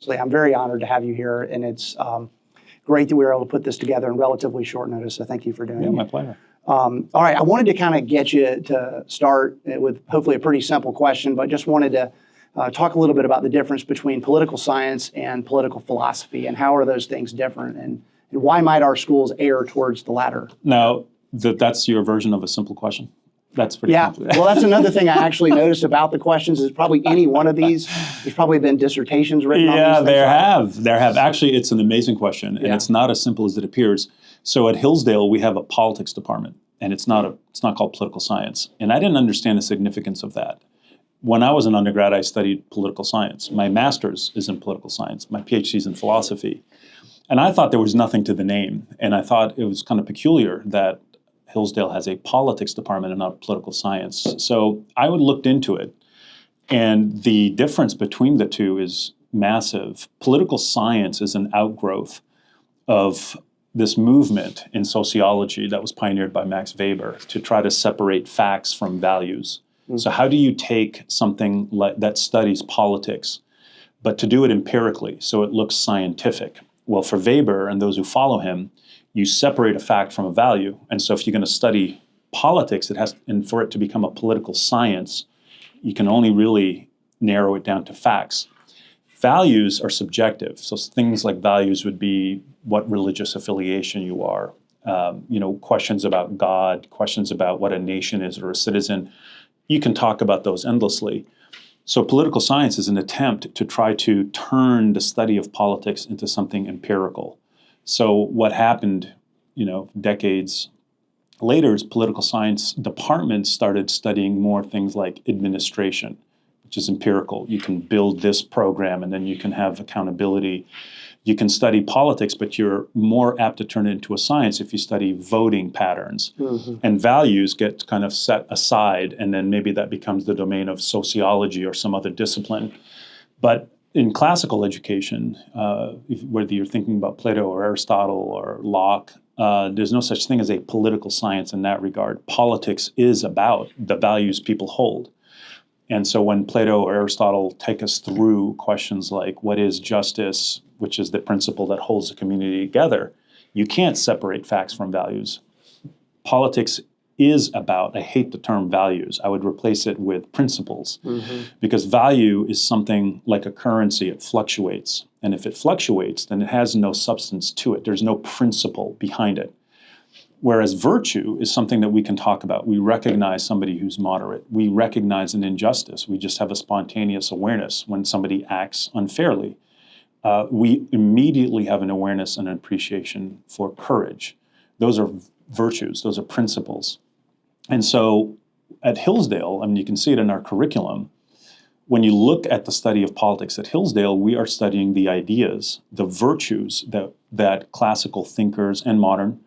I'm very honored to have you here, and it's great that we were able to put this together in relatively short notice, so thank you for doing it. Yeah, my pleasure. All right, I wanted to kind of get you to start with hopefully a pretty simple question, but just wanted to talk a little bit about the difference between political science and political philosophy, and how are those things different, and why might our schools err towards the latter? Now, that's your version of a simple question? That's pretty complicated. Well, that's another thing I actually noticed about the questions is probably any one of these, there's probably been dissertations written on these things. There have. Actually, it's an amazing question, and it's not as simple as it appears. So at Hillsdale, we have a politics department, and it's not called political science. And I didn't understand the significance of that. When I was an undergrad, I studied political science. My master's is in political science. My PhD is in philosophy. And I thought there was nothing to the name. And I thought it was kind of peculiar that Hillsdale has a politics department and not political science. So I looked into it, and the difference between the two is massive. Political science is an outgrowth of this movement in sociology that was pioneered by Max Weber to try to separate facts from values. So how do you take something that studies politics, but to do it empirically so it looks scientific? Well, for Weber and those who follow him, you separate a fact from a value. And so if you're going to study politics, and for it to become a political science, you can only really narrow it down to facts. Values are subjective. So things like values would be what religious affiliation you are, questions about God, questions about what a nation is or a citizen. You can talk about those endlessly. So political science is an attempt to try to turn the study of politics into something empirical. So what happened, decades later is political science departments started studying more things like administration, which is empirical. You can build this program and then you can have accountability. You can study politics, but you're more apt to turn it into a science if you study voting patterns. And values get kind of set aside, and then maybe that becomes the domain of sociology or some other discipline. But in classical education, whether you're thinking about Plato or Aristotle or Locke, there's no such thing as a political science in that regard. Politics is about the values people hold. And so when Plato or Aristotle take us through questions like what is justice, which is the principle that holds the community together, you can't separate facts from values. Politics is about, I hate the term values, I would replace it with principles, because value is something like a currency, it fluctuates. And if it fluctuates, then it has no substance to it. There's no principle behind it. Whereas virtue is something that we can talk about. We recognize somebody who's moderate. We recognize an injustice. We just have a spontaneous awareness when somebody acts unfairly. We immediately have an awareness and an appreciation for courage. Those are virtues. Those are principles. And so at Hillsdale, you can see it in our curriculum, when you look at the study of politics at Hillsdale, we are studying the ideas, the virtues that classical thinkers and modern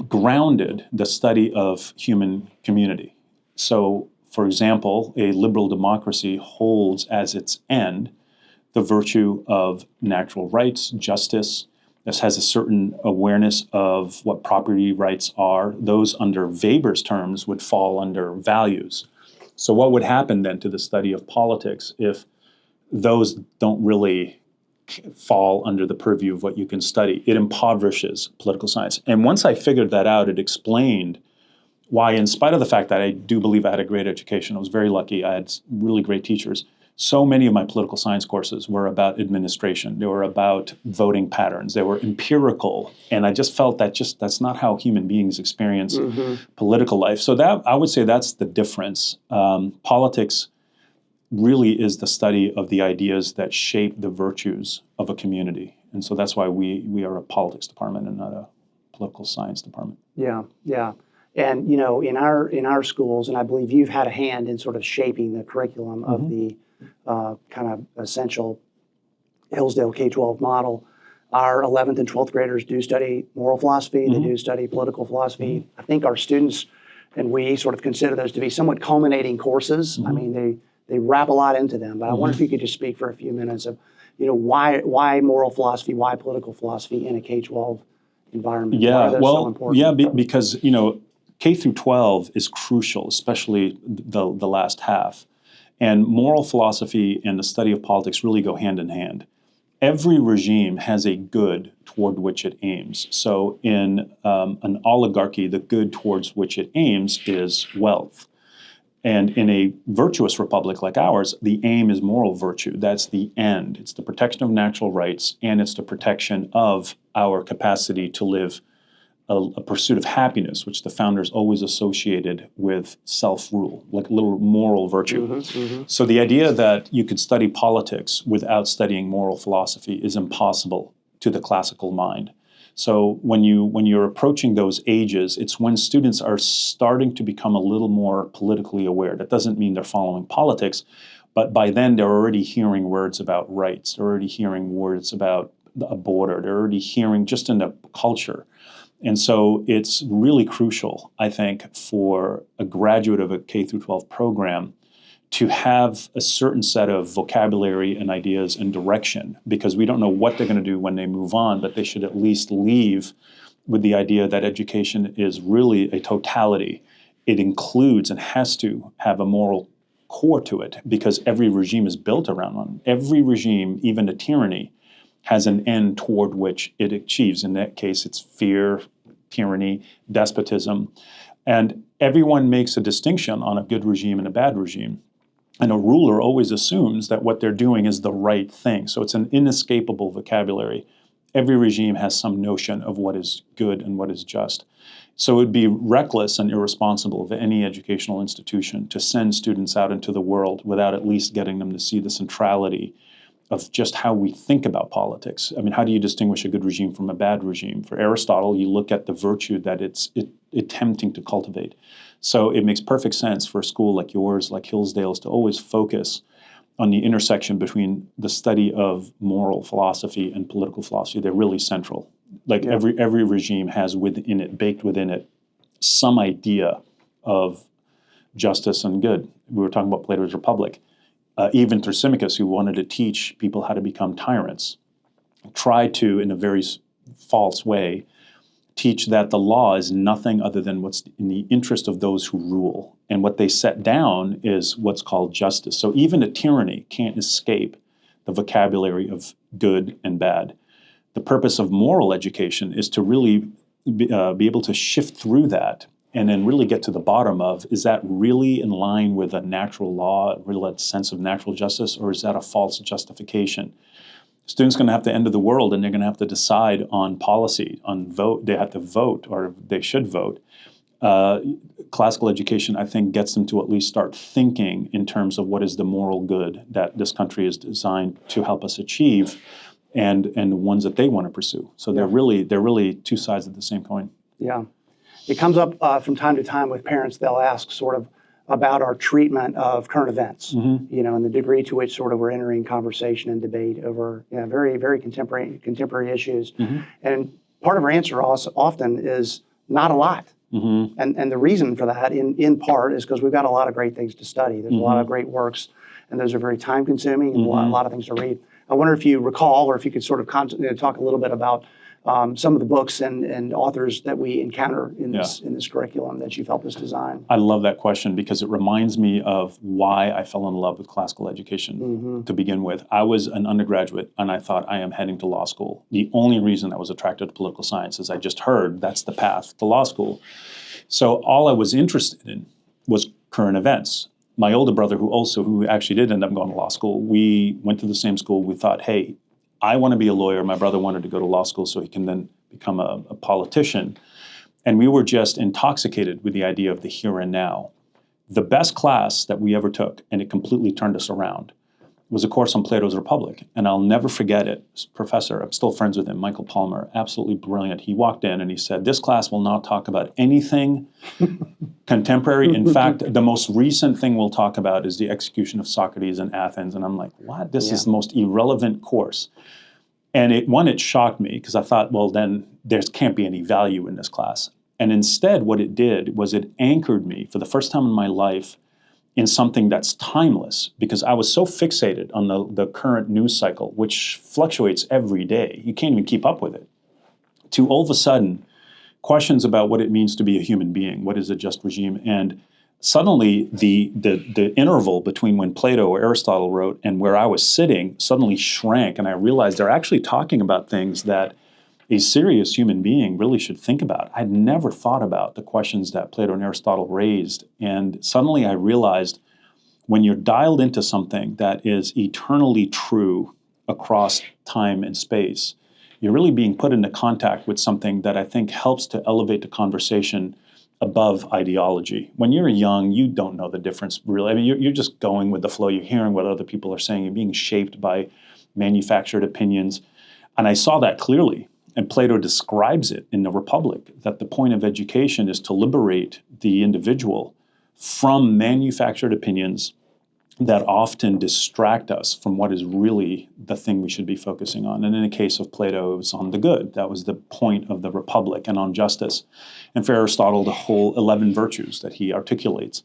grounded the study of human community. So, for example, a liberal democracy holds as its end the virtue of natural rights, justice. This has a certain awareness of what property rights are. Those under Weber's terms would fall under values. So what would happen then to the study of politics if those don't really fall under the purview of what you can study? It impoverishes political science. And once I figured that out, it explained why, in spite of the fact that I do believe I had a great education, I was very lucky, I had really great teachers, so many of my political science courses were about administration. They were about voting patterns. They were empirical. And I just felt that that's not how human beings experience political life. So that, I would say, that's the difference. Politics really is the study of the ideas that shape the virtues of a community. And so that's why we are a politics department and not a political science department. Yeah. And, in our schools, and I believe you've had a hand in sort of shaping the curriculum of the kind of essential Hillsdale K-12 model, our 11th and 12th graders do study moral philosophy, they do study political philosophy. I think our students and we sort of consider those to be somewhat culminating courses. I mean, they wrap a lot into them, but I wonder if you could just speak for a few minutes of, why moral philosophy, why political philosophy in a K-12 environment? Yeah, why are those so important? Because, K through 12 is crucial, especially the last half. And moral philosophy and the study of politics really go hand in hand. Every regime has a good toward which it aims. So in an oligarchy, the good towards which it aims is wealth. And in a virtuous republic like ours, the aim is moral virtue. That's the end. It's the protection of natural rights, and it's the protection of our capacity to live a pursuit of happiness, which the founders always associated with self-rule, like a little moral virtue. So the idea that you could study politics without studying moral philosophy is impossible to the classical mind. So when you're approaching those ages, it's when students are starting to become a little more politically aware. That doesn't mean they're following politics, but by then they're already hearing words about rights. They're already hearing words about a border. They're already hearing just in the culture. And so it's really crucial, I think, for a graduate of a K through 12 program to have a certain set of vocabulary and ideas and direction, because we don't know what they're going to do when they move on, but they should at least leave with the idea that education is really a totality. It includes and has to have a moral core to it, because every regime is built around one. Every regime, even a tyranny, has an end toward which it achieves. In that case, it's fear, tyranny, despotism. And everyone makes a distinction on a good regime and a bad regime. And a ruler always assumes that what they're doing is the right thing. So it's an inescapable vocabulary. Every regime has some notion of what is good and what is just. So it would be reckless and irresponsible of any educational institution to send students out into the world without at least getting them to see the centrality of just how we think about politics. I mean, how do you distinguish a good regime from a bad regime? For Aristotle, you look at the virtue that it's attempting to cultivate. So it makes perfect sense for a school like yours, like Hillsdale's, to always focus on the intersection between the study of moral philosophy and political philosophy. They're really central. Like every regime has within it, baked within it, some idea of justice and good. We were talking about Plato's Republic. Even Thrasymachus, who wanted to teach people how to become tyrants, tried to, in a very false way, teach that the law is nothing other than what's in the interest of those who rule. And what they set down is what's called justice. So even a tyranny can't escape the vocabulary of good and bad. The purpose of moral education is to really be able to shift through that and then really get to the bottom of, is that really in line with a natural law, a real sense of natural justice, or is that a false justification? Students are going to have to enter the world, and they're going to have to decide on policy, on vote. They have to vote, or they should vote. Classical education, I think, gets them to at least start thinking in terms of what is the moral good that this country is designed to help us achieve, and the ones that they want to pursue. So they're really two sides of the same coin. Yeah. It comes up from time to time with parents. They'll ask sort of about our treatment of current events, you know, and the degree to which sort of we're entering conversation and debate over very, very contemporary issues. And part of our answer also often is not a lot. And the reason for that, in part, is because we've got a lot of great things to study. There's a lot of great works, and those are very time-consuming, and a lot of things to read. I wonder if you recall, or if you could sort of talk a little bit about some of the books and authors that we encounter in this curriculum that you've helped us design. I love that question because it reminds me of why I fell in love with classical education to begin with. I was an undergraduate and I thought, I am heading to law school. The only reason I was attracted to political science is I just heard that's the path to law school. So all I was interested in was current events. My older brother, who actually did end up going to law school, we went to the same school. We thought, hey, I want to be a lawyer. My brother wanted to go to law school so he can then become a politician. And we were just intoxicated with the idea of the here and now. The best class that we ever took, and it completely turned us around, was a course on Plato's Republic. And I'll never forget it. This professor, I'm still friends with him, Michael Palmer, absolutely brilliant. He walked in and he said, this class will not talk about anything contemporary. In fact, the most recent thing we'll talk about is the execution of Socrates in Athens. And I'm like, what? This is the most irrelevant course. And it shocked me because I thought, well, then there can't be any value in this class. And instead, what it did was it anchored me for the first time in my life in something that's timeless, because I was so fixated on the current news cycle, which fluctuates every day. You can't even keep up with it. To all of a sudden, questions about what it means to be a human being, what is a just regime, and suddenly the interval between when Plato or Aristotle wrote and where I was sitting suddenly shrank, and I realized they're actually talking about things that a serious human being really should think about. I'd never thought about the questions that Plato and Aristotle raised, and suddenly I realized when you're dialed into something that is eternally true across time and space, you're really being put into contact with something that I think helps to elevate the conversation above ideology. When you're young, you don't know the difference, really. I mean, you're just going with the flow. You're hearing what other people are saying. You're being shaped by manufactured opinions. And I saw that clearly. And Plato describes it in the Republic, that the point of education is to liberate the individual from manufactured opinions that often distract us from what is really the thing we should be focusing on. And in the case of Plato, it was on the good. That was the point of the Republic, and on justice. And for Aristotle, the whole 11 virtues that he articulates.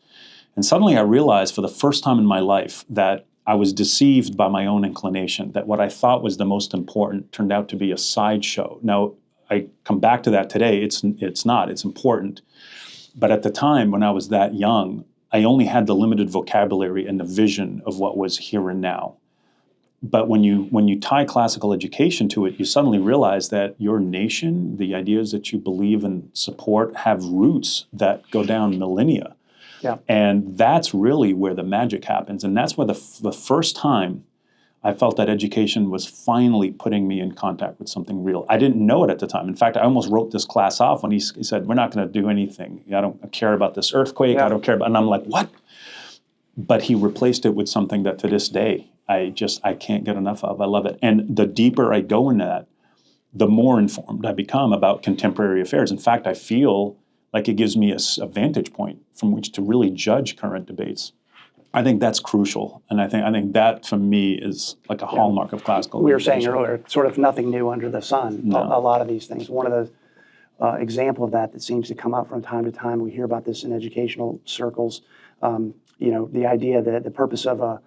And suddenly I realized for the first time in my life that I was deceived by my own inclination, that what I thought was the most important turned out to be a sideshow. Now, I come back to that today. It's not. It's important. But at the time when I was that young, I only had the limited vocabulary and the vision of what was here and now. But when you tie classical education to it, you suddenly realize that your nation, the ideas that you believe and support, have roots that go down millennia. Yeah. And that's really where the magic happens. And that's where the first time I felt that education was finally putting me in contact with something real. I didn't know it at the time. In fact, I almost wrote this class off when he said, we're not going to do anything. I don't care about this earthquake. Yeah. I don't care about, and I'm like, what? But he replaced it with something that to this day, I can't get enough of. I love it. And the deeper I go into that, the more informed I become about contemporary affairs. In fact, I feel like it gives me a vantage point from which to really judge current debates. I think that's crucial, and I think that for me is like a hallmark of classical. We were saying earlier, sort of nothing new under the sun. No. A lot of these things. One of the example of that seems to come up from time to time. We hear about this in educational circles. The idea that the purpose of a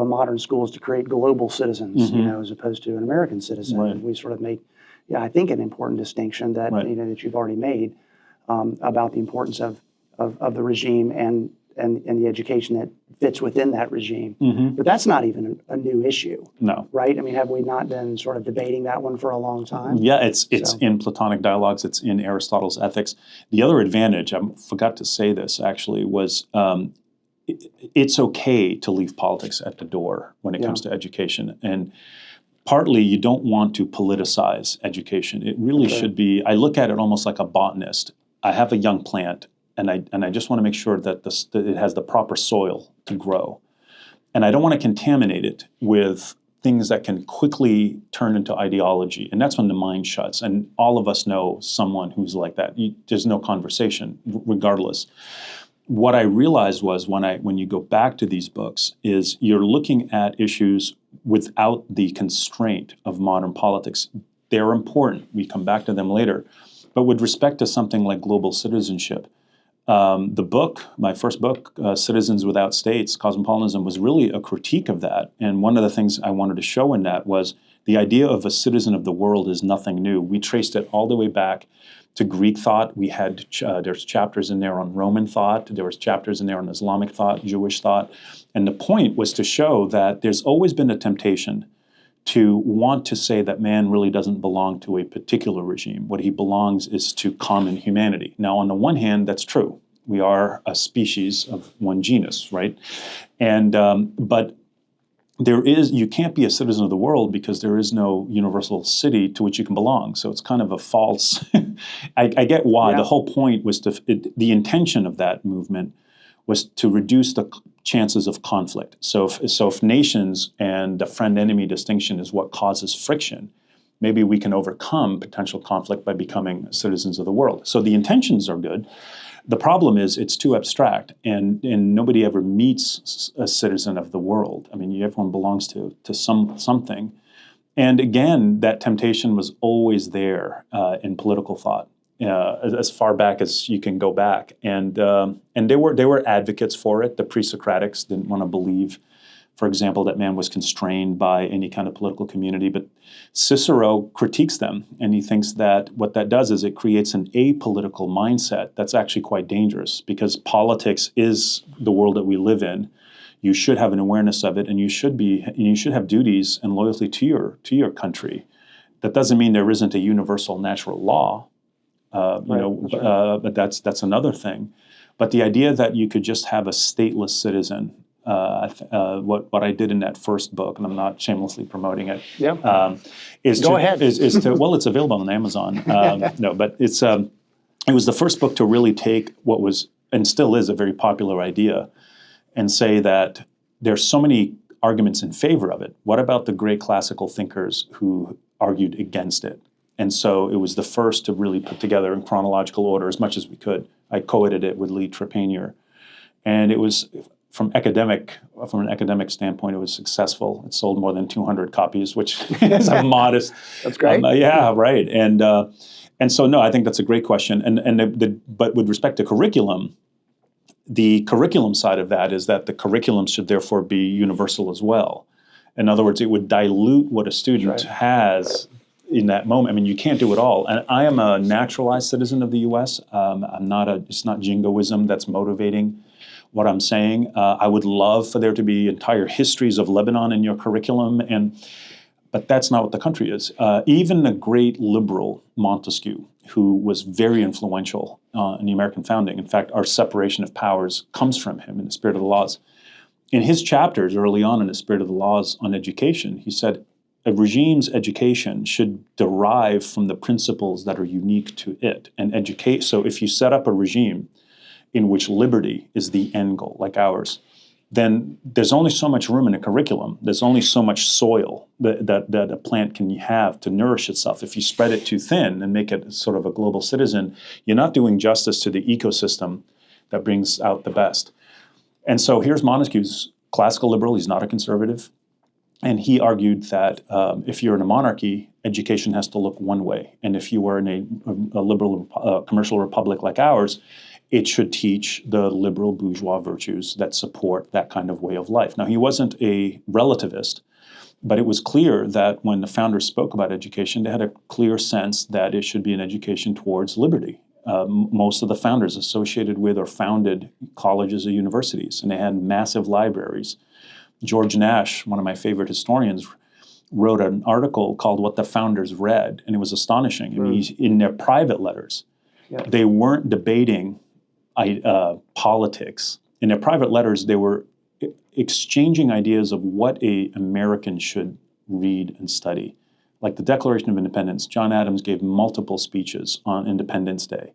modern school is to create global citizens, as opposed to an American citizen. Right. And we sort of make, I think, an important distinction that Right. that you've already made about the importance of the regime and the education that fits within that regime. But that's not even a new issue. No. Right? I mean, have we not been sort of debating that one for a long time? Yeah, it's in Platonic dialogues, it's in Aristotle's Ethics. The other advantage, I forgot to say this actually, was it's okay to leave politics at the door when it comes to education. And partly you don't want to politicize education. It really should be, I look at it almost like a botanist. I have a young plant, and I just want to make sure that it has the proper soil to grow. And I don't want to contaminate it with things that can quickly turn into ideology. And that's when the mind shuts. And all of us know someone who's like that. There's no conversation, regardless. What I realized was when you go back to these books is you're looking at issues without the constraint of modern politics. They're important. We come back to them later. But with respect to something like global citizenship, the book, my first book, Citizens Without States, Cosmopolitanism, was really a critique of that. And one of the things I wanted to show in that was the idea of a citizen of the world is nothing new. We traced it all the way back to Greek thought. We had there's chapters in there on Roman thought. There was chapters in there on Islamic thought, Jewish thought. And the point was to show that there's always been a temptation to want to say that man really doesn't belong to a particular regime. What he belongs is to common humanity. Now, on the one hand, that's true. We are a species of one genus, right? And but you can't be a citizen of the world because there is no universal city to which you can belong. So it's kind of a false. I get why. Yeah. The whole point was the intention of that movement was to reduce the chances of conflict. So if nations and the friend-enemy distinction is what causes friction, maybe we can overcome potential conflict by becoming citizens of the world. So the intentions are good. The problem is it's too abstract, and nobody ever meets a citizen of the world. I mean, everyone belongs to something. And again, that temptation was always there in political thought. As far back as you can go back, and they were advocates for it. The pre-Socratics didn't want to believe for example, that man was constrained by any kind of political community. But Cicero critiques them, and he thinks that what that does is it creates an apolitical mindset that's actually quite dangerous, because politics is the world that we live in. You should have an awareness of it, and you should have duties and loyalty to your country. That doesn't mean there isn't a universal natural law, but that's another thing. But the idea that you could just have a stateless citizen, what I did in that first book, and I'm not shamelessly promoting it, is it's available on Amazon. But it was the first book to really take what was and still is a very popular idea, and say that there's so many arguments in favor of it. What about the great classical thinkers who argued against it? And so it was the first to really put together in chronological order as much as we could. I co-edited it with Lee Trepanier. And it was, from an academic standpoint, it was successful. It sold more than 200 copies, which is a modest. That's great. Right. And so, no, I think that's a great question. But with respect to curriculum, the curriculum side of that is that the curriculum should therefore be universal as well. In other words, it would dilute what a student has in that moment. I mean, you can't do it all. And I am a naturalized citizen of the U.S. It's not jingoism that's motivating what I'm saying. I would love for there to be entire histories of Lebanon in your curriculum, but that's not what the country is. Even the great liberal Montesquieu, who was very influential in the American founding. In fact, our separation of powers comes from him in the Spirit of the Laws. In his chapters early on in the Spirit of the Laws on education, he said, a regime's education should derive from the principles that are unique to it and educate. So if you set up a regime in which liberty is the end goal, like ours, then there's only so much room in a curriculum. There's only so much soil that a plant can have to nourish itself. If you spread it too thin and make it sort of a global citizen, you're not doing justice to the ecosystem that brings out the best. And so here's Montesquieu's classical liberal. He's not a conservative. And he argued that if you're in a monarchy, education has to look one way. And if you were in a liberal commercial republic like ours, it should teach the liberal bourgeois virtues that support that kind of way of life. Now, he wasn't a relativist, but it was clear that when the founders spoke about education, they had a clear sense that it should be an education towards liberty. Most of the founders associated with or founded colleges or universities, and they had massive libraries. George Nash, one of my favorite historians, wrote an article called What the Founders Read, and it was astonishing. I mean, in their private letters, they weren't debating politics. In their private letters, they were exchanging ideas of what an American should read and study. Like the Declaration of Independence, John Adams gave multiple speeches on Independence Day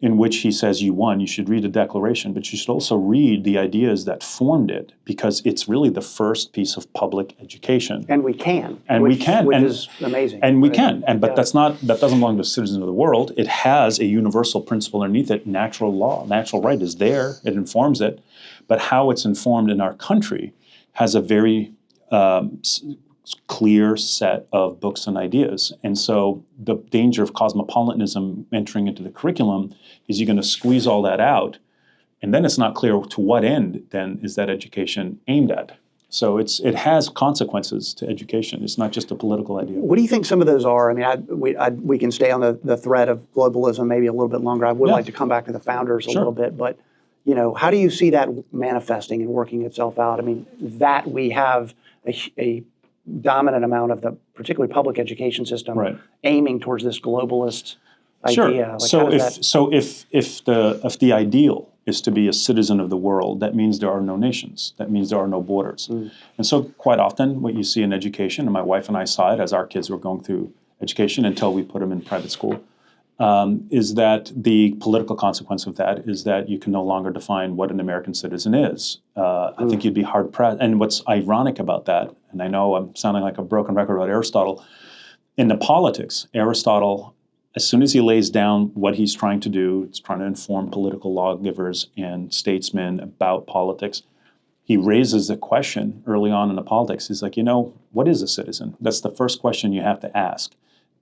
in which he says, you should read the Declaration, but you should also read the ideas that formed it, because it's really the first piece of public education. And we can. Which is amazing. And we can. But that doesn't belong to citizens of the world. It has a universal principle underneath it. Natural law, natural right is there. It informs it. But how it's informed in our country has a very clear set of books and ideas. And so the danger of cosmopolitanism entering into the curriculum is you're going to squeeze all that out, and then it's not clear to what end then is that education aimed at. So it has consequences to education. It's not just a political idea. What do you think some of those are? I mean, we can stay on the thread of globalism maybe a little bit longer. I would like to come back to the founders a little bit, but how do you see that manifesting and working itself out? I mean, that we have a dominant amount of the particularly public education system aiming towards this globalist idea. Sure. If the ideal is to be a citizen of the world, that means there are no nations. That means there are no borders. And so quite often what you see in education, and my wife and I saw it as our kids were going through education until we put them in private school, is that the political consequence of that is that you can no longer define what an American citizen is. I think you'd be hard-pressed. And what's ironic about that, and I know I'm sounding like a broken record about Aristotle, in the politics, Aristotle, as soon as he lays down what he's trying to do, it's trying to inform political lawgivers and statesmen about politics, he raises the question early on in the politics. He's like, what is a citizen? That's the first question you have to ask.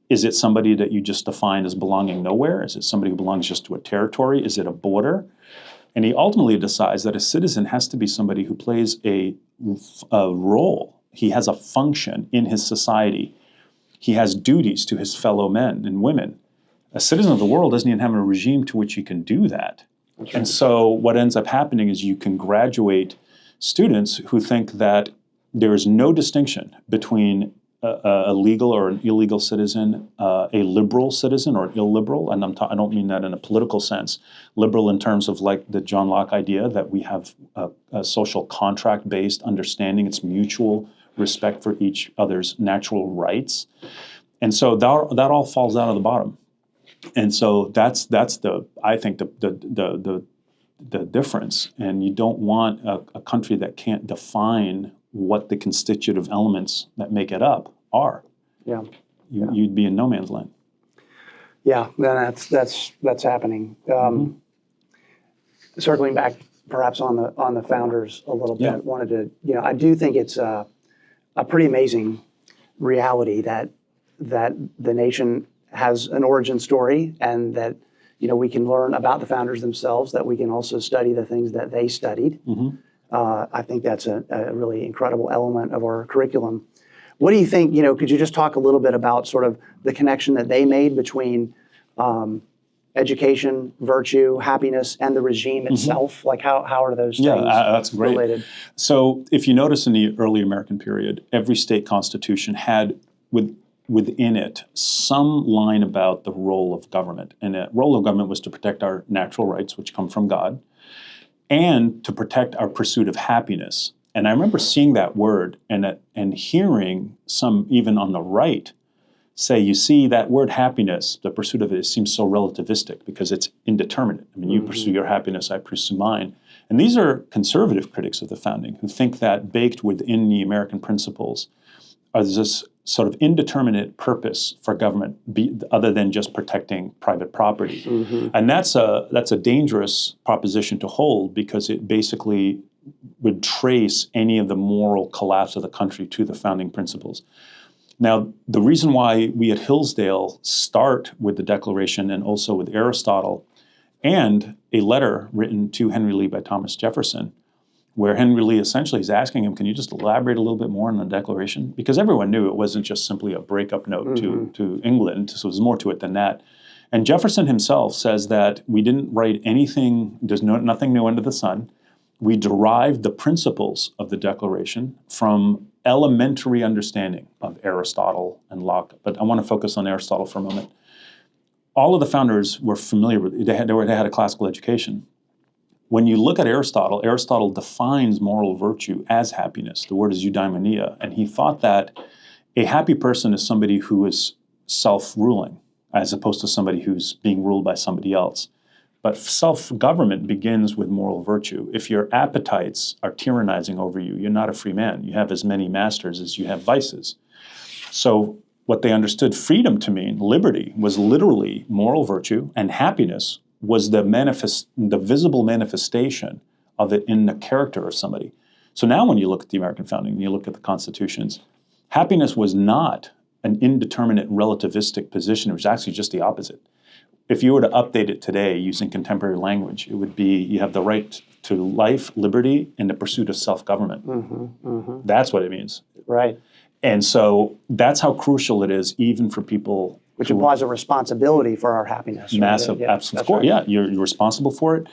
Is it somebody that you just define as belonging nowhere? Is it somebody who belongs just to a territory? Is it a border? And he ultimately decides that a citizen has to be somebody who plays a role. He has a function in his society. He has duties to his fellow men and women. A citizen of the world doesn't even have a regime to which he can do that. That's right. And so what ends up happening is you can graduate students who think that there is no distinction between a legal or an illegal citizen, a liberal citizen or an illiberal, and I don't mean that in a political sense. Liberal in terms of like the John Locke idea that we have a social contract-based understanding, it's mutual respect for each other's natural rights. And so that all falls out of the bottom. And so that's I think the difference. And you don't want a country that can't define what the constitutive elements that make it up are. Yeah. You'd be in no man's land. Yeah, that's happening. Circling back, perhaps on the founders a little bit. Wanted to, I do think it's a pretty amazing reality that the nation has an origin story, and that we can learn about the founders themselves. That we can also study the things that they studied. I think that's a really incredible element of our curriculum. What do you think, could you just talk a little bit about sort of the connection that they made between education, virtue, happiness, and the regime itself? Like how are those things that's great. related? So if you notice in the early American period, every state constitution had within it some line about the role of government. And the role of government was to protect our natural rights, which come from God, and to protect our pursuit of happiness. And I remember seeing that word and hearing some, even on the right, say, you see, that word happiness, the pursuit of it seems so relativistic because it's indeterminate. I mean, you pursue your happiness, I pursue mine. And these are conservative critics of the founding who think that baked within the American principles are this sort of indeterminate purpose for government other than just protecting private property. And that's a dangerous proposition to hold, because it basically would trace any of the moral collapse of the country to the founding principles. Now, the reason why we at Hillsdale start with the Declaration and also with Aristotle and a letter written to Henry Lee by Thomas Jefferson, where Henry Lee essentially is asking him, can you just elaborate a little bit more on the Declaration? Because everyone knew it wasn't just simply a breakup note to England, so there's more to it than that. And Jefferson himself says that we didn't write anything, there's nothing new under the sun. We derived the principles of the Declaration from elementary understanding of Aristotle and Locke. But I want to focus on Aristotle for a moment. All of the founders were familiar with, they had a classical education. When you look at Aristotle, Aristotle defines moral virtue as happiness. The word is eudaimonia. And he thought that a happy person is somebody who is self-ruling, as opposed to somebody who's being ruled by somebody else. But self-government begins with moral virtue. If your appetites are tyrannizing over you, you're not a free man. You have as many masters as you have vices. So what they understood freedom to mean, liberty, was literally moral virtue, and happiness was the visible manifestation of it in the character of somebody. So now when you look at the American founding, and you look at the constitutions, happiness was not an indeterminate relativistic position. It was actually just the opposite. If you were to update it today using contemporary language, it would be you have the right to life, liberty, and the pursuit of self-government. That's what it means. Right. And so that's how crucial it is, even for people. Which implies a responsibility for our happiness. Right? Massive, absolutely. Right. Yeah, you're responsible for it.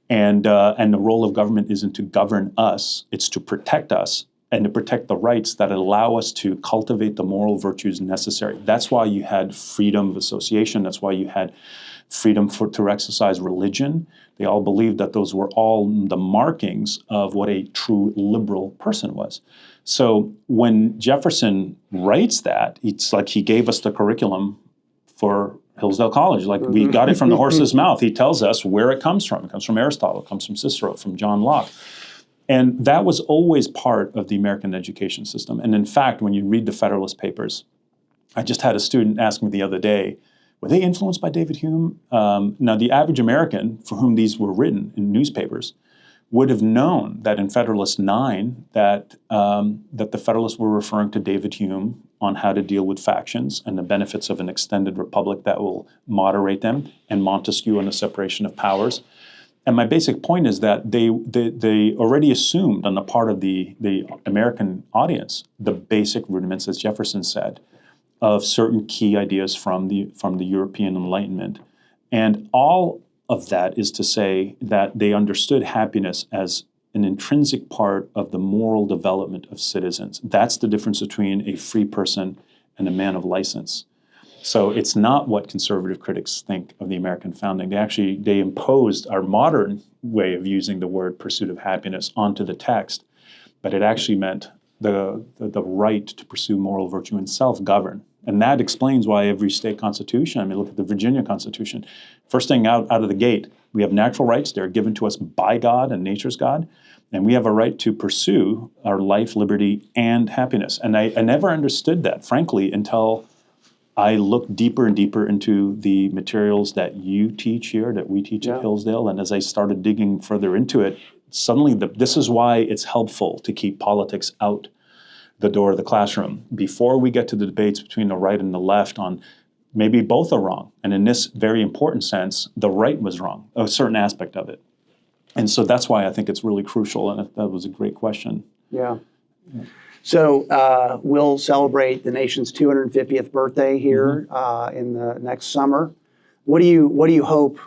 And the role of government isn't to govern us, it's to protect us and to protect the rights that allow us to cultivate the moral virtues necessary. That's why you had freedom of association. That's why you had freedom to exercise religion. They all believed that those were all the markings of what a true liberal person was. So when Jefferson writes that, it's like he gave us the curriculum for Hillsdale College. Like we got it from the horse's mouth. He tells us where it comes from. It comes from Aristotle. It comes from Cicero, from John Locke. And that was always part of the American education system. And in fact, when you read the Federalist Papers, I just had a student ask me the other day, were they influenced by David Hume? Now, the average American for whom these were written in newspapers would have known that in Federalist 9 that the Federalists were referring to David Hume on how to deal with factions and the benefits of an extended republic that will moderate them, and Montesquieu and the separation of powers. And my basic point is that they already assumed on the part of the American audience the basic rudiments, as Jefferson said, of certain key ideas from the European Enlightenment. And all of that is to say that they understood happiness as an intrinsic part of the moral development of citizens. That's the difference between a free person and a man of license. So it's not what conservative critics think of the American founding. They imposed our modern way of using the word pursuit of happiness onto the text, but it actually meant the right to pursue moral virtue and self-govern. And that explains why every state constitution, I mean, look at the Virginia Constitution. First thing out of the gate, we have natural rights. They're given to us by God and nature's God. And we have a right to pursue our life, liberty, and happiness. And I never understood that, frankly, until I looked deeper and deeper into the materials that you teach here, that we teach at Hillsdale. And as I started digging further into it, suddenly this is why it's helpful to keep politics out the door of the classroom. Before we get to the debates between the right and the left on maybe both are wrong. And in this very important sense, the right was wrong, a certain aspect of it. And so that's why I think it's really crucial. And that was a great question. Yeah. So we'll celebrate the nation's 250th birthday here in the next summer. What do you hope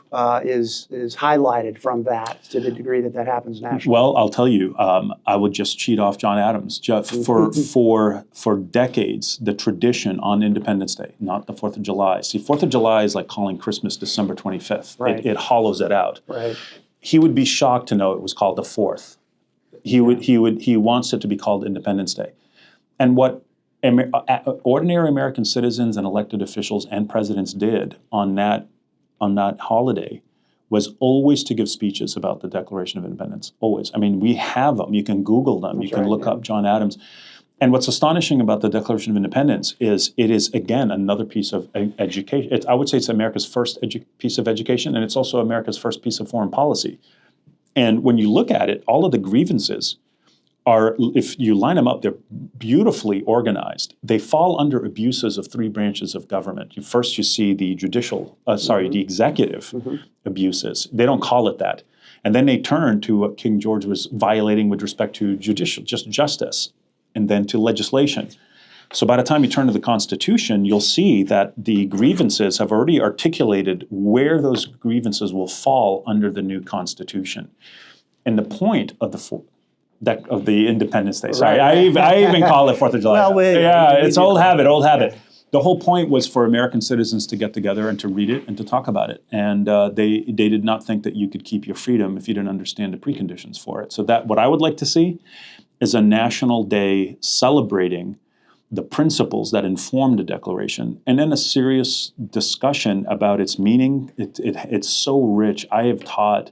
is highlighted from that to the degree that happens nationally? Well, I'll tell you, I would just cheat off John Adams. For decades, the tradition on Independence Day, not the 4th of July. See, 4th of July is like calling Christmas December 25th. Right. It hollows it out. Right. He would be shocked to know it was called the 4th. He wants it to be called Independence Day. And what ordinary American citizens and elected officials and presidents did on that holiday was always to give speeches about the Declaration of Independence. Always. I mean, we have them. You can Google them. You can look up John Adams. And what's astonishing about the Declaration of Independence is it is, again, another piece of education. I would say it's America's first piece of education, and it's also America's first piece of foreign policy. And when you look at it, all of the grievances are, if you line them up, they're beautifully organized. They fall under abuses of three branches of government. First, you see the the executive abuses. They don't call it that. And then they turn to what King George was violating with respect to justice, and then to legislation. So by the time you turn to the Constitution, you'll see that the grievances have already articulated where those grievances will fall under the new Constitution. And the point of the Independence Day. Sorry, right. I even call it 4th of July. It's old habit. Yeah. The whole point was for American citizens to get together and to read it and to talk about it. And they did not think that you could keep your freedom if you didn't understand the preconditions for it. So that what I would like to see is a national day celebrating the principles that inform the Declaration, and then a serious discussion about its meaning. It's so rich. I have taught,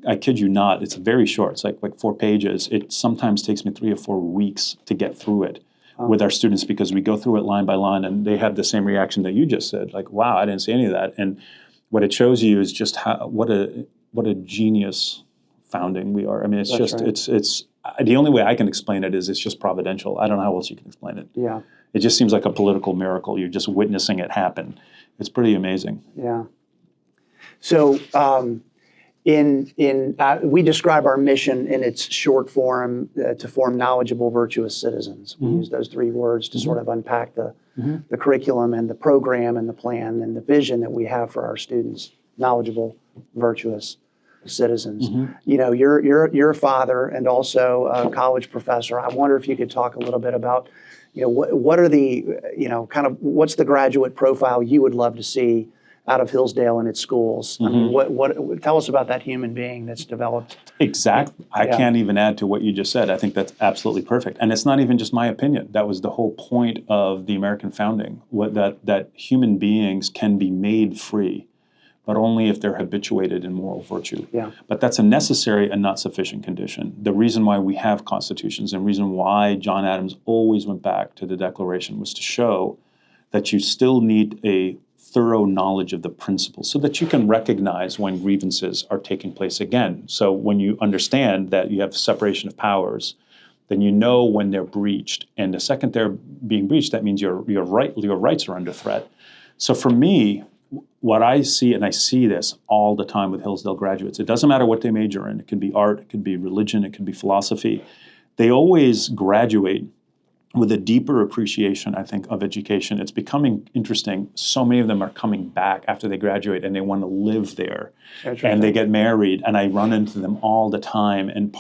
I kid you not, it's very short. It's like 4 pages. It sometimes takes me 3 or 4 weeks to get through it with our students, because we go through it line by line, and they have the same reaction that you just said, like, wow, I didn't see any of that. And what it shows you is just what a genius founding we are. I mean, it's the only way I can explain it is it's just providential. I don't know how else you can explain it. Yeah. It just seems like a political miracle. You're just witnessing it happen. It's pretty amazing. Yeah. So we describe our mission in its short form to form knowledgeable, virtuous citizens. We use those 3 words to sort of unpack the curriculum and the program and the plan and the vision that we have for our students. Knowledgeable, virtuous citizens. You know, you're a father and also a college professor. I wonder if you could talk a little bit about, you know, what are the, you know, kind of what's the graduate profile you would love to see out of Hillsdale and its schools? I mean, what tell us about that human being that's developed? Exactly. I can't even add to what you just said. I think that's absolutely perfect. And it's not even just my opinion. That was the whole point of the American founding, that human beings can be made free, but only if they're habituated in moral virtue. Yeah. But that's a necessary and not sufficient condition. The reason why we have constitutions and the reason why John Adams always went back to the Declaration was to show that you still need a thorough knowledge of the principles so that you can recognize when grievances are taking place again. So when you understand that you have separation of powers, then you know when they're breached. And the second they're being breached, that means your rights are under threat. So for me, what I see, and I see this all the time with Hillsdale graduates, it doesn't matter what they major in. It could be art, it could be religion, it could be philosophy. They always graduate with a deeper appreciation, I think, of education. It's becoming interesting. So many of them are coming back after they graduate and they want to live there. And they get married, and I run into them all the time. And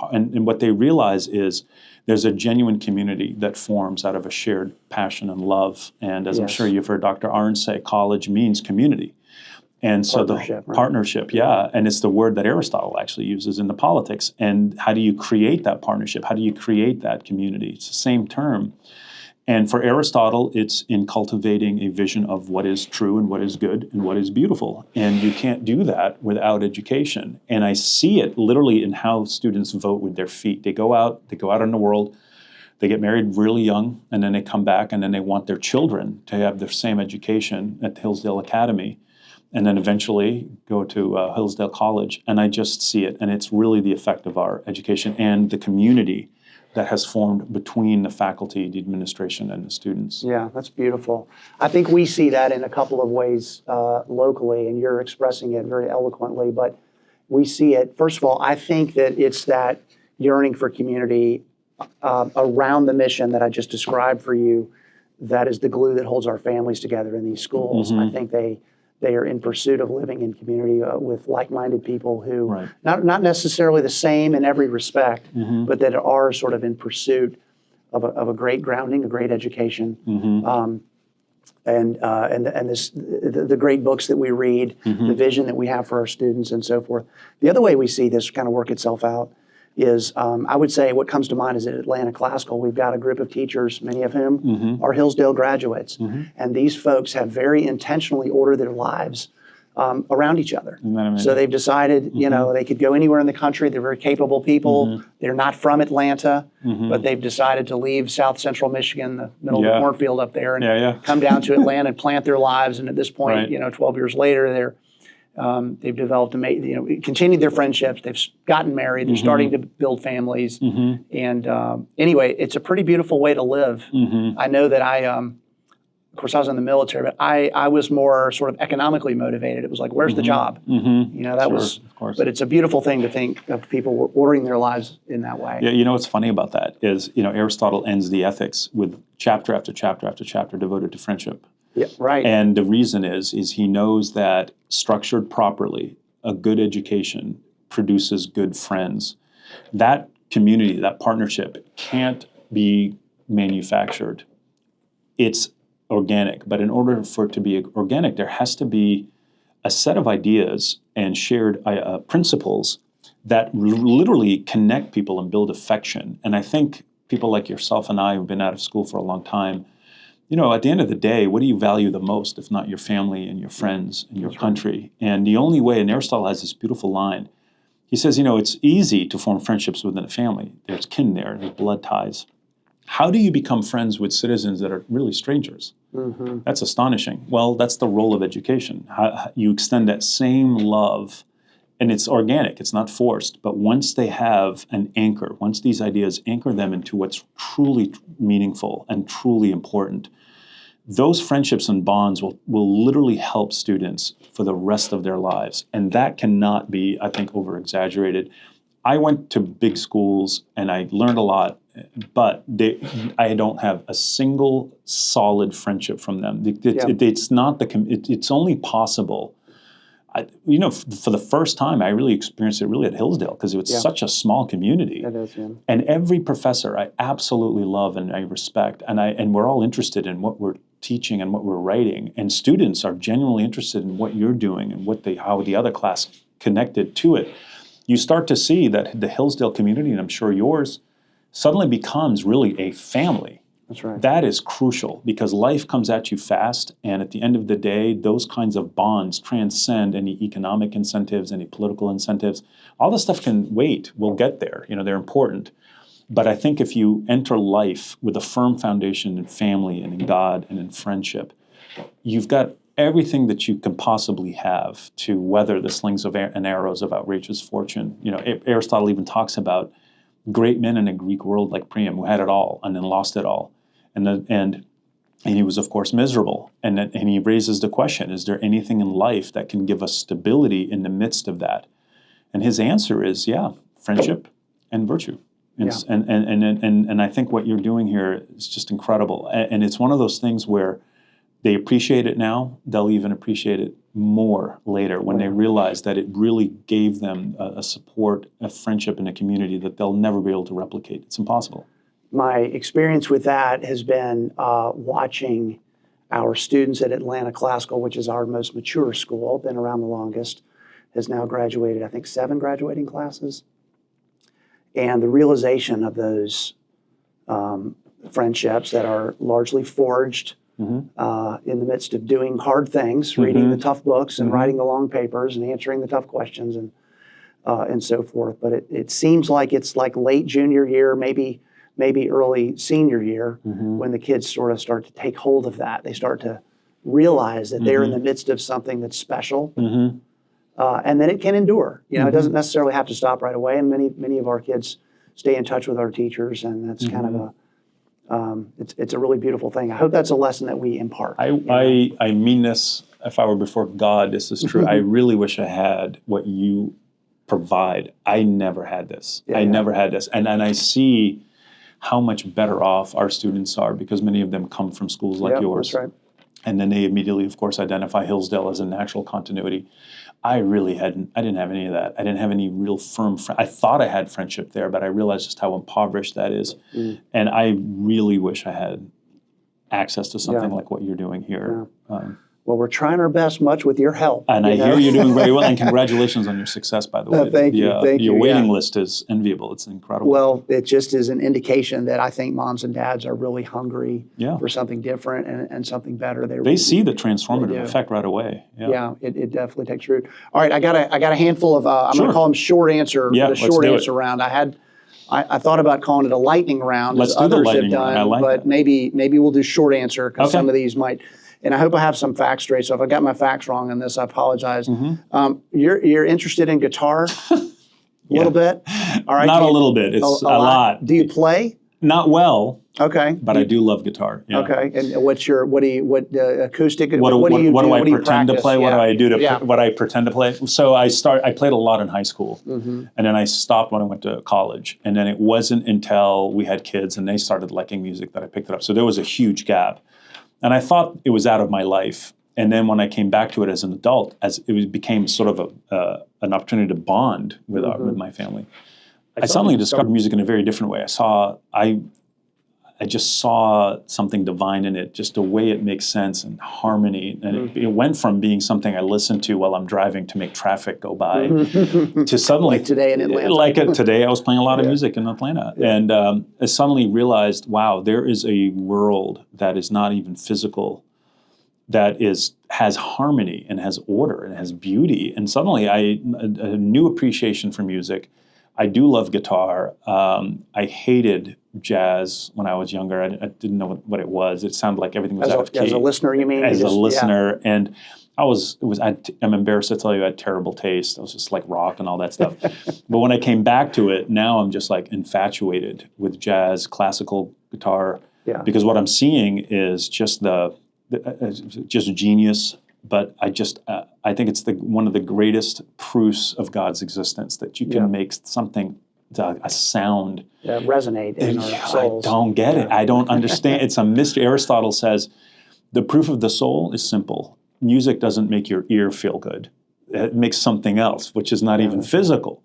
what they realize is there's a genuine community that forms out of a shared passion and love. And as I'm sure you've heard Dr. Arns say, college means community. And so partnership, and it's the word that Aristotle actually uses in the Politics. And how do you create that partnership? How do you create that community? It's the same term. And for Aristotle, it's in cultivating a vision of what is true and what is good and what is beautiful. And you can't do that without education. And I see it literally in how students vote with their feet. They go out in the world, they get married really young, and then they come back, and then they want their children to have the same education at the Hillsdale Academy, and then eventually go to Hillsdale College. And I just see it. And it's really the effect of our education and the community that has formed between the faculty, the administration, and the students. Yeah, that's beautiful. I think we see that in a couple of ways locally, and you're expressing it very eloquently. But we see it, first of all, I think that it's that yearning for community around the mission that I just described for you that is the glue that holds our families together in these schools. I think they are in pursuit of living in community with like-minded people who, not necessarily the same in every respect, but that are sort of in pursuit of a great grounding, a great education, and the great books that we read, the vision that we have for our students, and so forth. The other way we see this kind of work itself out is, I would say what comes to mind is at Atlanta Classical, we've got a group of teachers, many of whom are Hillsdale graduates. And these folks have very intentionally ordered their lives around each other. So they've decided, they could go anywhere in the country. They're very capable people. They're not from Atlanta, but they've decided to leave South Central Michigan, the middle of the cornfield up there, and come down to Atlanta and plant their lives. And at this point, 12 years later, they've developed, continued their friendships. They've gotten married. They're starting to build families. And anyway, it's a pretty beautiful way to live. I know that of course, I was in the military, but I was more sort of economically motivated. It was like, where's the job? Of course. But it's a beautiful thing to think of people ordering their lives in that way. Yeah, what's funny about that is, Aristotle ends the Ethics with chapter after chapter after chapter devoted to friendship. Yeah, right. And the reason is he knows that structured properly, a good education produces good friends. That community, that partnership can't be manufactured. It's organic. But in order for it to be organic, there has to be a set of ideas and shared principles that literally connect people and build affection. And I think people like yourself and I who've been out of school for a long time, at the end of the day, what do you value the most if not your family and your friends and your country? And the only way, and Aristotle has this beautiful line, he says, it's easy to form friendships within a family. There's kin there, there's blood ties. How do you become friends with citizens that are really strangers? That's astonishing. Well, that's the role of education. How you extend that same love, and it's organic, it's not forced, but once they have an anchor, once these ideas anchor them into what's truly meaningful and truly important, those friendships and bonds will literally help students for the rest of their lives. And that cannot be, I think, over-exaggerated. I went to big schools and I learned a lot, but I don't have a single solid friendship from them. It's not it's only possible. For the first time, I really experienced it really at Hillsdale because it was such a small community. It is, yeah. And every professor I absolutely love and I respect, and we're all interested in what we're teaching and what we're writing. And students are genuinely interested in what you're doing and how the other class connected to it. You start to see that the Hillsdale community, and I'm sure yours, suddenly becomes really a family. That's right. That is crucial because life comes at you fast, and at the end of the day, those kinds of bonds transcend any economic incentives, any political incentives. All this stuff can wait. We'll get there. They're important. But I think if you enter life with a firm foundation in family and in God and in friendship, you've got everything that you can possibly have to weather the slings and arrows of outrageous fortune. Aristotle even talks about great men in a Greek world like Priam who had it all and then lost it all. And And he was, of course, miserable. And he raises the question, is there anything in life that can give us stability in the midst of that? And his answer is, yeah, friendship and virtue. And, Yeah. and I think what you're doing here is just incredible. And it's one of those things where they appreciate it now, they'll even appreciate it more later when they realize that it really gave them a support, a friendship, and a community that they'll never be able to replicate. It's impossible. My experience with that has been watching our students at Atlanta Classical, which is our most mature school, been around the longest, has now graduated, I think, 7 graduating classes. And the realization of those friendships that are largely forged in the midst of doing hard things, reading the tough books and writing the long papers and answering the tough questions and so forth. But it seems like it's like late junior year, maybe early senior year, when the kids sort of start to take hold of that. They start to realize that they're in the midst of something that's special, and that it can endure. You know, it doesn't necessarily have to stop right away. And many of our kids stay in touch with our teachers, and that's kind of it's a really beautiful thing. I hope that's a lesson that we impart. I mean this. If I were before God, this is true. I really wish I had what you provide. I never had this. I never had this, and I see how much better off our students are because many of them come from schools like yours. That's right. And then they immediately, of course, identify Hillsdale as a natural continuity. I didn't have any of that. I didn't have any real firm I thought I had friendship there, but I realized just how impoverished that is. And I really wish I had access to something like what you're doing here. Well, we're trying our best, much with your help. And I hear you're doing very well. And congratulations on your success, by the way. Thank you. Thank you. Your waiting list is enviable. It's incredible. Well, it just is an indication that I think moms and dads are really hungry for something different and something better. They see the transformative effect right away. Yeah, it definitely takes root. All right, I got a handful of I'm going to call them short answer. Yeah, the short answer round. I thought about calling it a lightning round, Let's as do the others lightning have done, round. I like but that. maybe we'll do short answer because some of these might. And I hope I have some facts straight. So if I got my facts wrong on this, I apologize. You're interested in guitar a little bit? All right. Not a little bit. It's a lot. Do you play? Not well. Okay. But I do love guitar. Yeah. Okay. And what acoustic? What do I pretend practice? to play? What do I do to what I pretend to play? So I played a lot in high school, and then I stopped when I went to college. And then it wasn't until we had kids and they started liking music that I picked it up. So there was a huge gap. And I thought it was out of my life. And then when I came back to it as an adult, became sort of an opportunity to bond with my family. I suddenly discovered music in a very different way. I just saw something divine in it, just the way it makes sense and harmony. And it went from being something I listened to while I'm driving to make traffic go by to suddenly... Like today in Atlanta. Today I was playing a lot of music in Atlanta. And I suddenly realized, wow, there is a world that is not even physical, that has harmony and has order and has beauty. And suddenly a new appreciation for music. I do love guitar. I hated jazz when I was younger. I didn't know what it was. It sounded like everything was out of key. As a listener, you mean? As a listener. And I'm embarrassed to tell you I had terrible taste. I was just like rock and all that stuff. But when I came back to it, now I'm just like infatuated with jazz, classical guitar. Yeah. Because what I'm seeing is just just genius. But I think it's one of the greatest proofs of God's existence that you can make something, a sound. Resonate in our souls. I don't get it. I don't understand. It's a mystery. Aristotle says the proof of the soul is simple. Music doesn't make your ear feel good. It makes something else, which is not even physical.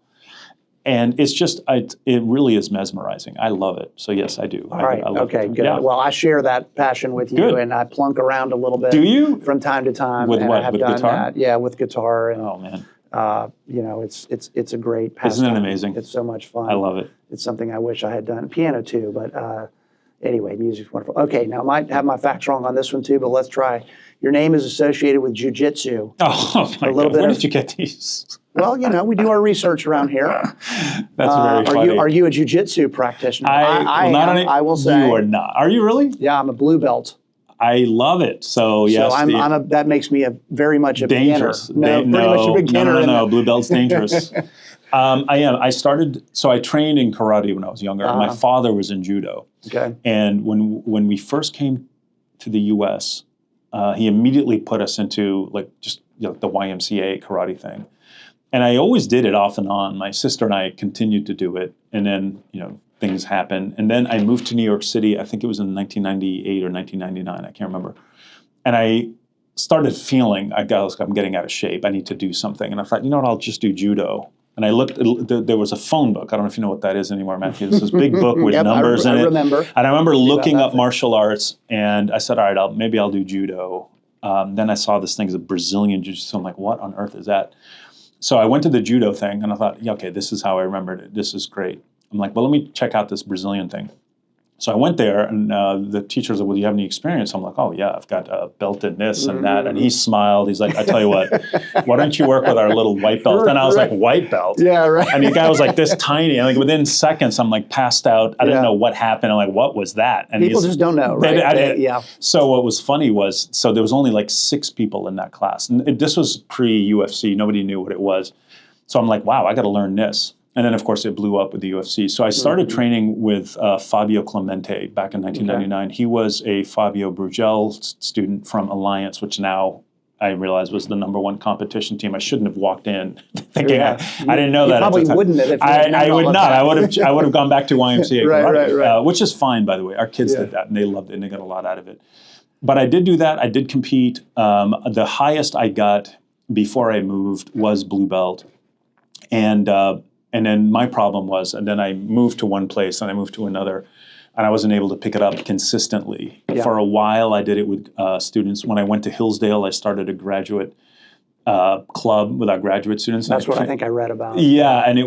And it's just, it really is mesmerizing. I love it. So yes, I do. All right. I love okay, it. good. Yeah. Well, I share that passion with you, and I plunk around a little bit. Do you? From time to time. With and what? I have With done guitar? That. Yeah, with guitar. And, oh man. It's a great pastime. Isn't it amazing? It's so much fun. I love it. It's something I wish I had done. Piano too, but anyway, music's wonderful. Okay, now I might have my facts wrong on this one too, but let's try. Your name is associated with jiu-jitsu. Oh my God. Where did you get these? Well, we do our research around here. That's very funny. Are you a jiu-jitsu practitioner? I will say. You are not. Are you really? Yeah, I'm a blue belt. I love it. So yes, that makes me very much a dangerous. beginner. Pretty much a beginner. No. Blue belt's dangerous. I am. I trained in karate when I was younger. My father was in judo. Okay. And when we first came to the U.S., he immediately put us into like just the YMCA karate thing. And I always did it off and on. My sister and I continued to do it. And then, things happened. And then I moved to New York City. I think it was in 1998 or 1999. I can't remember. And I started feeling, I'm getting out of shape. I need to do something. And I thought, I'll just do judo. And I looked, there was a phone book. I don't know if you know what that is anymore, Matthew. It's this big book with numbers in it. I remember. And I remember looking up martial arts, and I said, all right, maybe I'll do judo. Then I saw this thing as a Brazilian jiu-jitsu. I'm like, what on earth is that? So I went to the judo thing, and I thought, okay, this is how I remembered it. This is great. I'm like, well, let me check out this Brazilian thing. So I went there, and the teacher said, well, do you have any experience? I'm like, oh, yeah, I've got a belt in this and that. And he smiled. He's like, I tell you what, why don't you work with our little white belt? And I was like, white belt? Yeah, right. And the guy was like this tiny. And like within seconds, I'm like passed out. I didn't know what happened. I'm like, what was that? And people just don't know, right? Yeah. So what was funny was, so there was only like 6 people in that class. And this was pre-UFC. Nobody knew what it was. So I'm like, wow, I got to learn this. And then, of course, it blew up with the UFC. So I started training with Fabio Clemente back in 1999. Okay. He was a Fabio Brugel student from Alliance, which now I realized was the #1 competition team. I shouldn't have walked in thinking I didn't know that. You probably wouldn't have. If I would not. I would have gone back to YMCA right. Which is fine, by the way. Our kids did that, and they loved it, and they got a lot out of it. But I did do that. I did compete. The highest I got before I moved was blue belt, and then my problem was, and then I moved to one place and I moved to another, and I wasn't able to pick it up consistently. Yeah. For a while, I did it with students. When I went to Hillsdale, I started a graduate club with our graduate students. That's what I think I read about. Yeah, and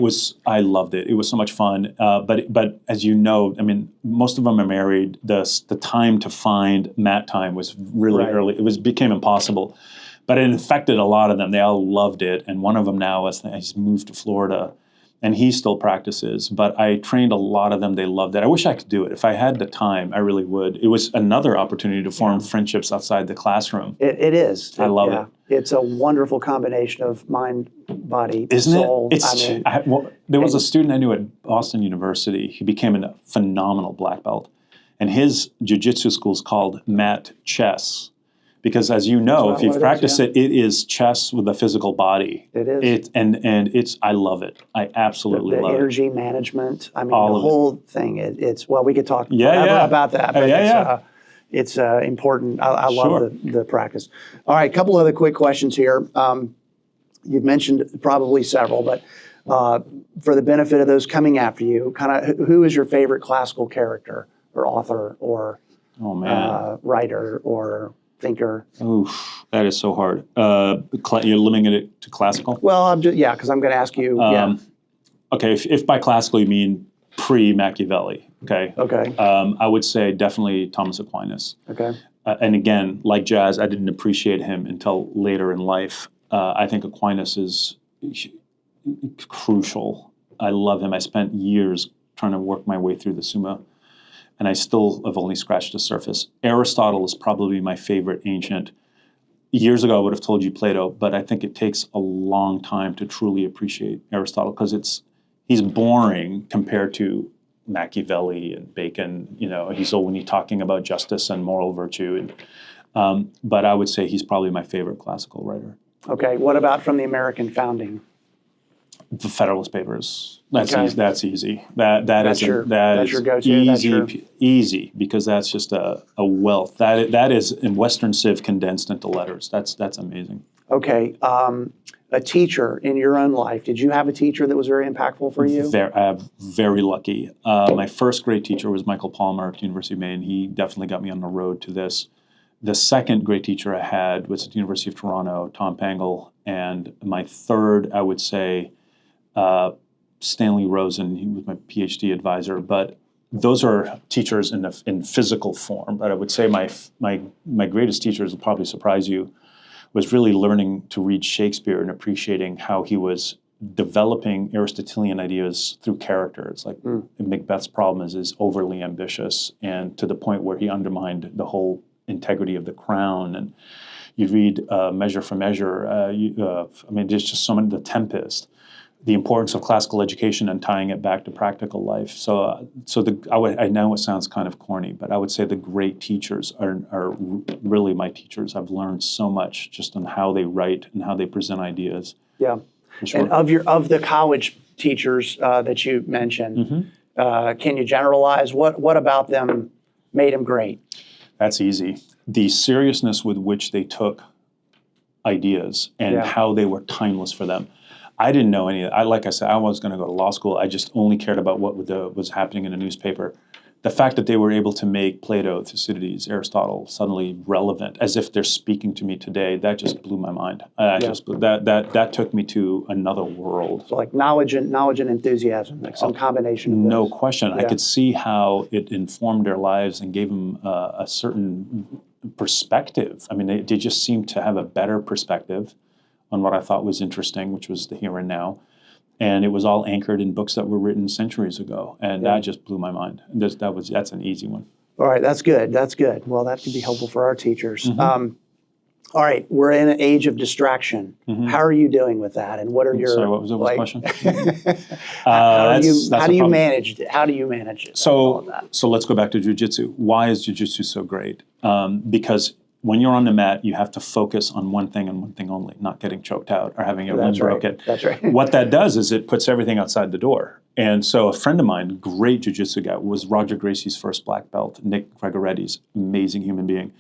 I loved it. It was so much fun. But as you know, I mean, most of them are married. The time to find mat time was really early. It became impossible. But it affected a lot of them. They all loved it. And one of them now, he's moved to Florida. And he still practices, but I trained a lot of them. They loved it. I wish I could do it. If I had the time, I really would. It was another opportunity to form friendships outside the classroom. It is. I love it. It's a wonderful combination of mind, body, Isn't soul. It? There was a student I knew at Boston University. He became a phenomenal black belt. And his jiu-jitsu school is called Mat Chess. Because as you know, if you've practiced it is chess with a physical body. It is. I love it. I absolutely love it. The energy management. I mean, the whole thing. We could talk forever about that. But it's important. I love the practice. All right, a couple other quick questions here. You've mentioned probably several, but for the benefit of those coming after you, kind of who is your favorite classical character or author or writer or thinker? Oof, that is so hard. You're limiting it to classical? Well, because I'm going to ask you. Okay, if by classical you mean pre-Machiavelli, okay? Okay. I would say definitely Thomas Aquinas. Okay. And again, like jazz, I didn't appreciate him until later in life. I think Aquinas is crucial. I love him. I spent years trying to work my way through the Summa, and I still have only scratched the surface. Aristotle is probably my favorite ancient. Years ago, I would have told you Plato, but I think it takes a long time to truly appreciate Aristotle because he's boring compared to Machiavelli and Bacon. He's only talking about justice and moral virtue. But I would say he's probably my favorite classical writer. Okay, what about from the American founding? The Federalist Papers. That's easy. That's easy. That's your go-to. Easy because that's just a wealth. That is in Western Civ condensed into letters. That's amazing. Okay, a teacher in your own life. Did you have a teacher that was very impactful for you? Very lucky. My first great teacher was Michael Palmer at the University of Maine. He definitely got me on the road to this. The second great teacher I had was at the University of Toronto, Tom Pangle, and my third, I would say, Stanley Rosen. He was my PhD advisor, but those are teachers in physical form. But I would say my greatest teachers will probably surprise you, was really learning to read Shakespeare and appreciating how he was developing Aristotelian ideas through characters. Like Macbeth's problem is overly ambitious, and to the point where he undermined the whole integrity of the crown. And you read Measure for Measure. There's just so many. The Tempest. the importance of classical education and tying it back to practical life. So, I know it sounds kind of corny, but I would say the great teachers are really my teachers. I've learned so much just on how they write and how they present ideas. Yeah. Sure. And of the college teachers that you mentioned, can you generalize what about them made them great? That's easy. The seriousness with which they took ideas and how they were timeless for them. I didn't know any of that. Like I said, I was going to go to law school. I just only cared about what was happening in a newspaper. The fact that they were able to make Plato, Thucydides, Aristotle suddenly relevant, as if they're speaking to me today, that just blew my mind. That took me to another world. So like knowledge and enthusiasm, like some combination of No those. question. I could see how it informed their lives and gave them a certain perspective. I mean, they just seemed to have a better perspective on what I thought was interesting, which was the here and now. And it was all anchored in books that were written centuries ago. And that just blew my mind. That's an easy one. All right, that's good. That's good. Well, that can be helpful for our teachers. All right, we're in an age of distraction. How are you doing with that? And what are your Sorry, what was the question? how do you manage it? How do you manage it? So let's go back to jiu-jitsu. Why is jiu-jitsu so great? Because when you're on the mat, you have to focus on one thing and one thing only, not getting choked out or having your limb broken. That's right. What that does is it puts everything outside the door. And so a friend of mine, great jiu-jitsu guy, was Roger Gracie's first black belt, Nick Gregoretti's, amazing human being.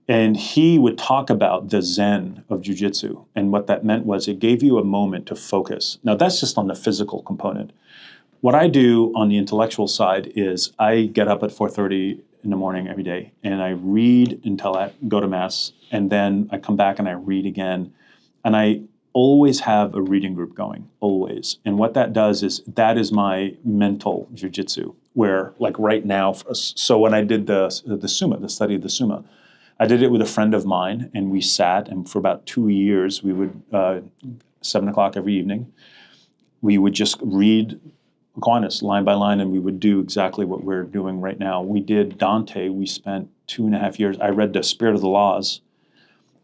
And he would talk about the zen of jiu-jitsu. And what that meant was it gave you a moment to focus. Now, that's just on the physical component. What I do on the intellectual side is I get up at 4:30 in the morning every day, and I read until I go to mass, and then I come back and I read again. And I always have a reading group going, always. And what that does is that is my mental jiu-jitsu, where like right now, so when I did the Summa, the study of the Summa, I did it with a friend of mine, and we sat, and for about 2 years, we would, 7 o'clock every evening, we would just read Aquinas line by line, and we would do exactly what we're doing right now. We did Dante. We spent 2.5 years. I read The Spirit of the Laws.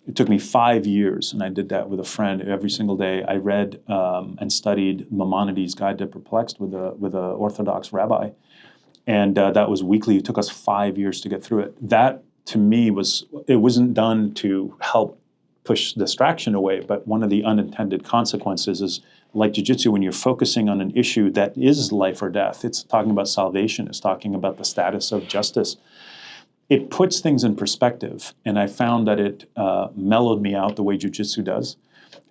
It took me 5 years, and I did that with a friend every single day. I read and studied Maimonides' Guide to Perplexed with a Orthodox rabbi, and that was weekly. It took us 5 years to get through it. That, to me, wasn't done to help push distraction away, but one of the unintended consequences is, like jiu-jitsu, when you're focusing on an issue that is life or death, it's talking about salvation, it's talking about the status of justice. It puts things in perspective, and I found that it mellowed me out the way jiu-jitsu does,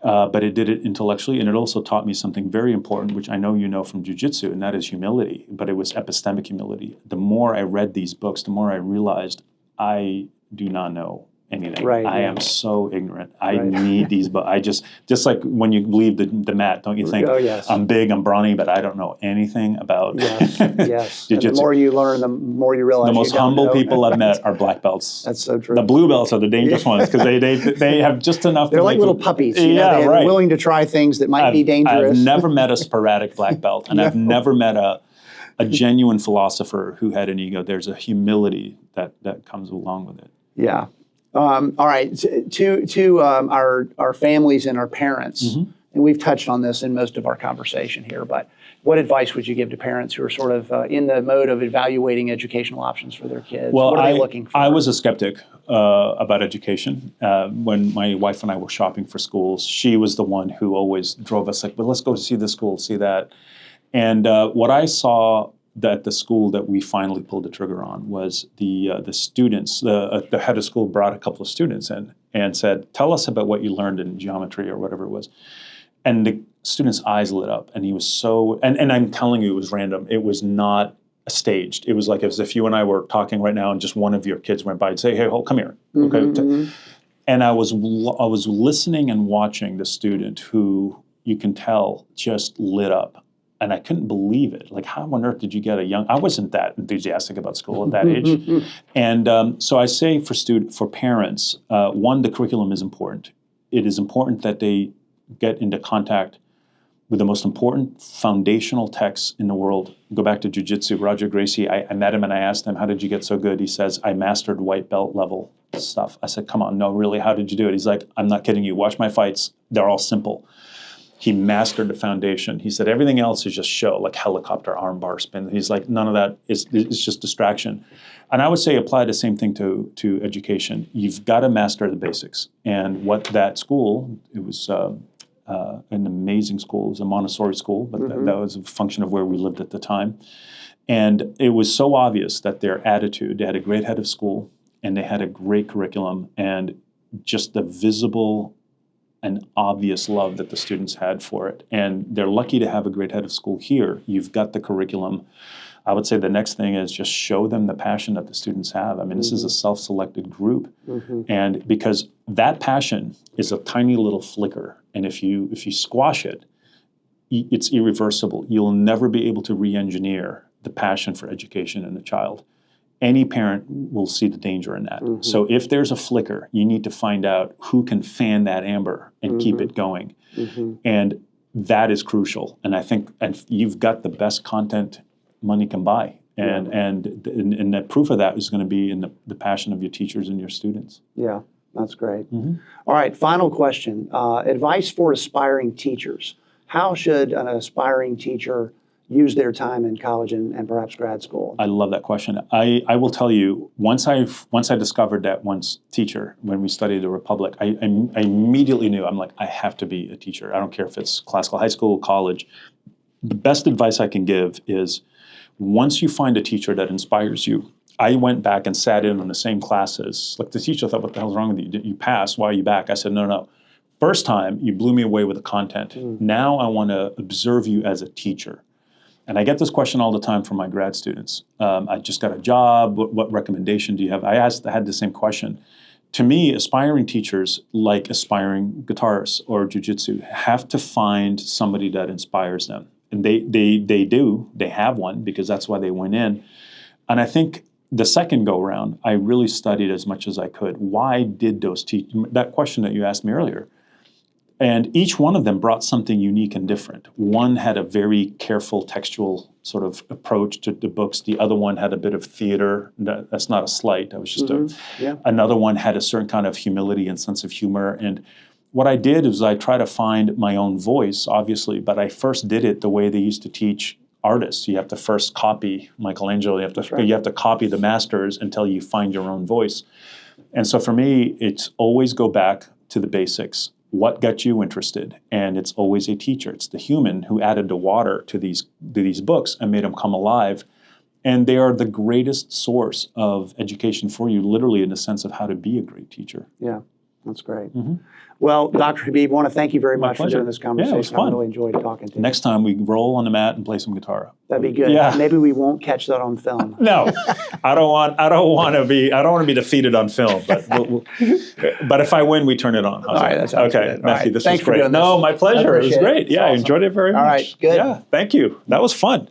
but it did it intellectually, and it also taught me something very important, which I know you know from jiu-jitsu, and that is humility, but it was epistemic humility. The more I read these books, the more I realized I do not know anything. I am so ignorant. I need these, but I just like when you leave the mat, don't you think, I'm big, I'm brawny, but I don't know anything about yes. jiu-jitsu. And the more you learn, the more you realize the most humble people I've met are black belts. That's so true. The blue belts are the dangerous ones because they have just enough. They're like little puppies. They're willing to try things that might be dangerous. I've never met a sporadic black belt, and I've never met a genuine philosopher who had an ego. There's a humility that comes along with it. Yeah. All right, to our families and our parents, and we've touched on this in most of our conversation here, but what advice would you give to parents who are sort of in the mode of evaluating educational options for their kids? Well, what are they looking for? I was a skeptic about education. When my wife and I were shopping for schools, she was the one who always drove us like, well, let's go see this school, see that. And what I saw that the school that we finally pulled the trigger on was the students. The head of school brought a couple of students in and said, tell us about what you learned in geometry or whatever it was. And the student's eyes lit up, and he was so, and I'm telling you, it was random. It was not staged. It was like as if you and I were talking right now and just one of your kids went by and say, hey, come here. Okay. And I was listening and watching the student who you can tell just lit up. And I couldn't believe it. Like, how on earth did you get I wasn't that enthusiastic about school at that age. And so I say for parents, one, the curriculum is important. It is important that they get into contact with the most important foundational texts in the world. Go back to jiu-jitsu, Roger Gracie. I met him and I asked him, how did you get so good? He says, I mastered white belt level stuff. I said, come on, no, really, how did you do it? He's like, I'm not kidding you. Watch my fights. They're all simple. He mastered the foundation. He said everything else is just show, like helicopter arm bar spin. He's like, none of that is just distraction. And I would say apply the same thing to education. You've got to master the basics. And what that school, it was an amazing school. It was a Montessori school, but that was a function of where we lived at the time. And it was so obvious that their attitude, they had a great head of school, and they had a great curriculum, and just the visible and obvious love that the students had for it. And they're lucky to have a great head of school here. You've got the curriculum. I would say the next thing is just show them the passion that the students have. I mean, this is a self-selected group. And because that passion is a tiny little flicker, and if you squash it, it's irreversible. You'll never be able to re-engineer the passion for education in a child. Any parent will see the danger in that. So if there's a flicker, you need to find out who can fan that amber and keep it going. And that is crucial. And I think you've got the best content money can buy. And the proof of that is going to be in the passion of your teachers and your students. Yeah, that's great. All right, final question. Advice for aspiring teachers. How should an aspiring teacher use their time in college and perhaps grad school? I love that question. I will tell you, once I discovered that teacher, when we studied the Republic, I immediately knew, I'm like, I have to be a teacher. I don't care if it's classical high school, college. The best advice I can give is, once you find a teacher that inspires you, I went back and sat in on the same classes. Like the teacher thought, what the hell's wrong with you? You passed, why are you back? I said, no. First time, you blew me away with the content. Now I want to observe you as a teacher. And I get this question all the time from my grad students. I just got a job. What recommendation do you have? I had the same question. To me, aspiring teachers, like aspiring guitarists or jujitsu, have to find somebody that inspires them. And they do. They have one, because that's why they went in. And I think the second go-round, I really studied as much as I could. Why did those that question that you asked me earlier. And each one of them brought something unique and different. One had a very careful textual sort of approach to the books. The other one had a bit of theater. That's not a slight. That was just another one had a certain kind of humility and sense of humor. And what I did is I tried to find my own voice, obviously, but I first did it the way they used to teach artists. You have to first copy Michelangelo. You have to copy the masters until you find your own voice. And so for me, it's always go back to the basics. What got you interested? And it's always a teacher. It's the human who added the water to these books and made them come alive. And they are the greatest source of education for you, literally in the sense of how to be a great teacher. Yeah, that's great. Well, Dr. Habib, I want to thank you very much for doing this conversation. Yeah, it was fun. I really enjoyed talking to you. Next time we roll on the mat and play some guitar. That'd be good. Yeah. Maybe we won't catch that on film. No, I don't want to be defeated on film. But but if I win, we turn it on. All right, that sounds okay, good. Matthew, Right. this Thanks was for great. doing this. No, my pleasure. It was great. It's Yeah, I awesome. enjoyed it very much. All right, good. Yeah, thank you. That was fun.